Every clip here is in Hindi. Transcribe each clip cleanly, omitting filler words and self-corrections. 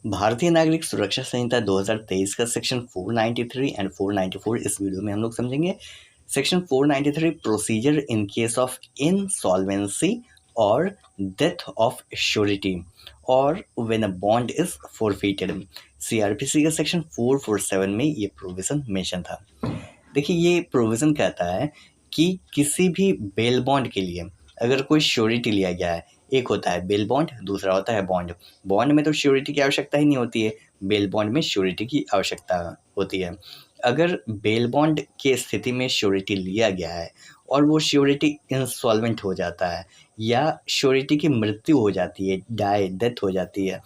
भारतीय नागरिक सुरक्षा संहिता 2023 का सेक्शन 493 एंड 494 इस वीडियो में हम लोग समझेंगे। Section 493 procedure in case of insolvency और डेथ ऑफ श्योरिटी और when a bond is forfeited. CrPC का सेक्शन 447 में ये प्रोविजन मेंशन था। देखिए, ये प्रोविजन कहता है कि किसी भी बेल बॉन्ड के लिए अगर कोई श्योरिटी लिया गया है, एक होता है बेल बॉन्ड, दूसरा होता है बॉन्ड। बॉन्ड में तो श्योरिटी की आवश्यकता ही नहीं होती है, बेल बॉन्ड में श्योरिटी की आवश्यकता होती है। अगर बेल बॉन्ड के स्थिति में श्योरिटी लिया गया है और वो श्योरिटी इंसॉल्वेंट हो जाता है या श्योरिटी की मृत्यु हो जाती है, डेथ हो जाती है,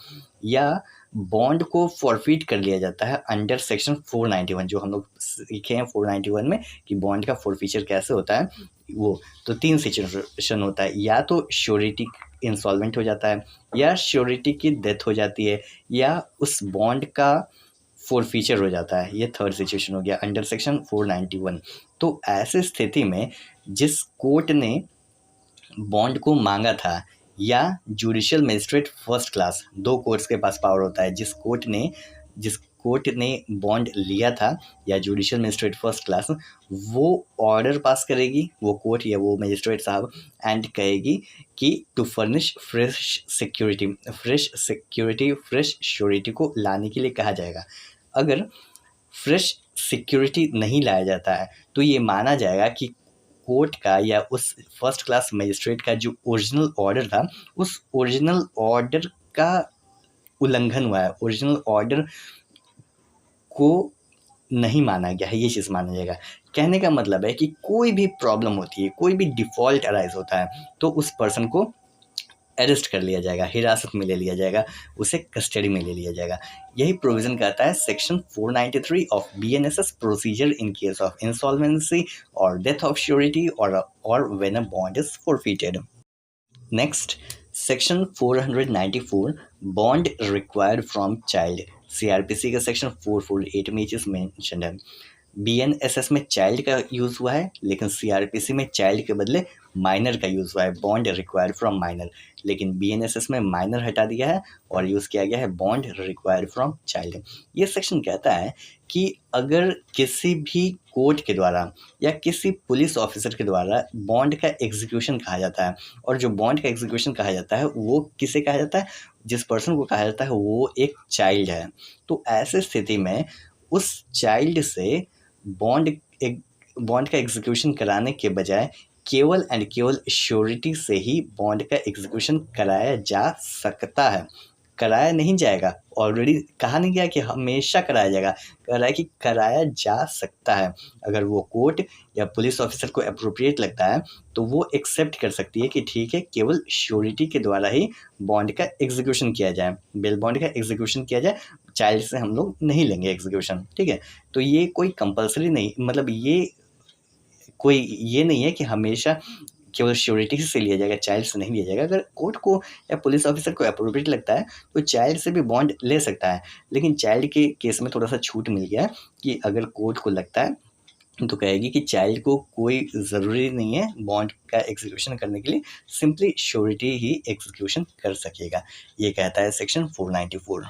या बॉन्ड को फॉरफिट कर लिया जाता है अंडर सेक्शन 491, जो हम लोग सीखे हैं 491 में कि बॉन्ड का फॉरफीचर कैसे होता है। वो तो 3 सिचुएशन होता है, या तो श्योरिटी इंसॉल्वेंट हो जाता है, या श्योरिटी की डेथ हो जाती है, या उस बॉन्ड का फॉरफीचर हो जाता है। ये थर्ड सिचुएशन हो गया अंडर सेक्शन 491। तो ऐसे स्थिति में जिस कोर्ट ने बॉन्ड को मांगा था या judicial magistrate first class, 2 courts के पास पावर होता है, जिस कोर्ट ने बॉन्ड लिया था या जुडिशियल मजिस्ट्रेट फर्स्ट क्लास, वो ऑर्डर पास करेगी, वो कोर्ट या वो मजिस्ट्रेट साहब, एंड कहेगी कि to furnish fresh security fresh surety को लाने के लिए कहा जाएगा। अगर फ्रेश सिक्योरिटी नहीं लाया जाता है तो ये माना जाएगा कि कोर्ट का या उस फर्स्ट क्लास मजिस्ट्रेट का जो ओरिजिनल ऑर्डर था, उस ओरिजिनल ऑर्डर का उल्लंघन हुआ है, ओरिजिनल ऑर्डर को नहीं माना गया है, ये चीज़ माना जाएगा। कहने का मतलब है कि कोई भी प्रॉब्लम होती है, कोई भी डिफ़ॉल्ट अराइज होता है, तो उस पर्सन को अरेस्ट कर लिया जाएगा, हिरासत में ले लिया जाएगा, उसे कस्टडी में ले लिया जाएगा। यही प्रोविज़न कहता है section 493 of BNSS procedure in case of insolvency और डेथ ऑफ श्योरिटी और when a bond is forfeited. Next, section 494 bond required from child. CrPC का सेक्शन 448 में ये चीज़ मेंशन है। बीएनएसएस में चाइल्ड का यूज़ हुआ है, लेकिन सीआरपीसी में चाइल्ड के बदले माइनर का यूज़ हुआ है, बॉन्ड रिक्वायर्ड फ्रॉम माइनर। लेकिन बीएनएसएस में माइनर हटा दिया है और यूज़ किया गया है बॉन्ड रिक्वायर्ड फ्रॉम चाइल्ड। ये सेक्शन कहता है कि अगर किसी भी कोर्ट के द्वारा या किसी पुलिस ऑफिसर के द्वारा बॉन्ड का एग्जीक्यूशन कहा जाता है, और जो बॉन्ड का एग्जीक्यूशन कहा जाता है वो किसे कहा जाता है, जिस पर्सन को कहा जाता है वो एक चाइल्ड है। तो ऐसे स्थिति में उस चाइल्ड से बॉन्ड का एग्जीक्यूशन कराने के बजाय केवल श्योरिटी से ही बॉन्ड का एग्जीक्यूशन कराया जा सकता है। कराया नहीं जाएगा, ऑलरेडी कहा नहीं गया कि हमेशा कराया जाएगा, कह रहा है कि कराया जा सकता है। अगर वो कोर्ट या पुलिस ऑफिसर को अप्रोप्रिएट लगता है तो वो एक्सेप्ट कर सकती है कि ठीक है, केवल श्योरिटी के द्वारा ही बॉन्ड का एग्जीक्यूशन किया जाए, बेल बॉन्ड का एग्जीक्यूशन किया जाए, चाइल्ड से हम लोग नहीं लेंगे एग्जीक्यूशन। ठीक है, तो ये कोई कंपल्सरी नहीं, मतलब ये नहीं है कि हमेशा केवल श्योरिटी से लिया जाएगा, चाइल्ड से नहीं लिया जाएगा। अगर कोर्ट को या पुलिस ऑफिसर को अप्रोप्रिएट लगता है तो चाइल्ड से भी बॉन्ड ले सकता है। लेकिन चाइल्ड के केस में थोड़ा सा छूट मिल गया है कि अगर कोर्ट को लगता है तो कहेगी कि चाइल्ड को कोई ज़रूरी नहीं है बॉन्ड का एग्जीक्यूशन करने के लिए, सिंपली श्योरिटी ही एग्जीक्यूशन कर सकेगा। ये कहता है सेक्शन 494।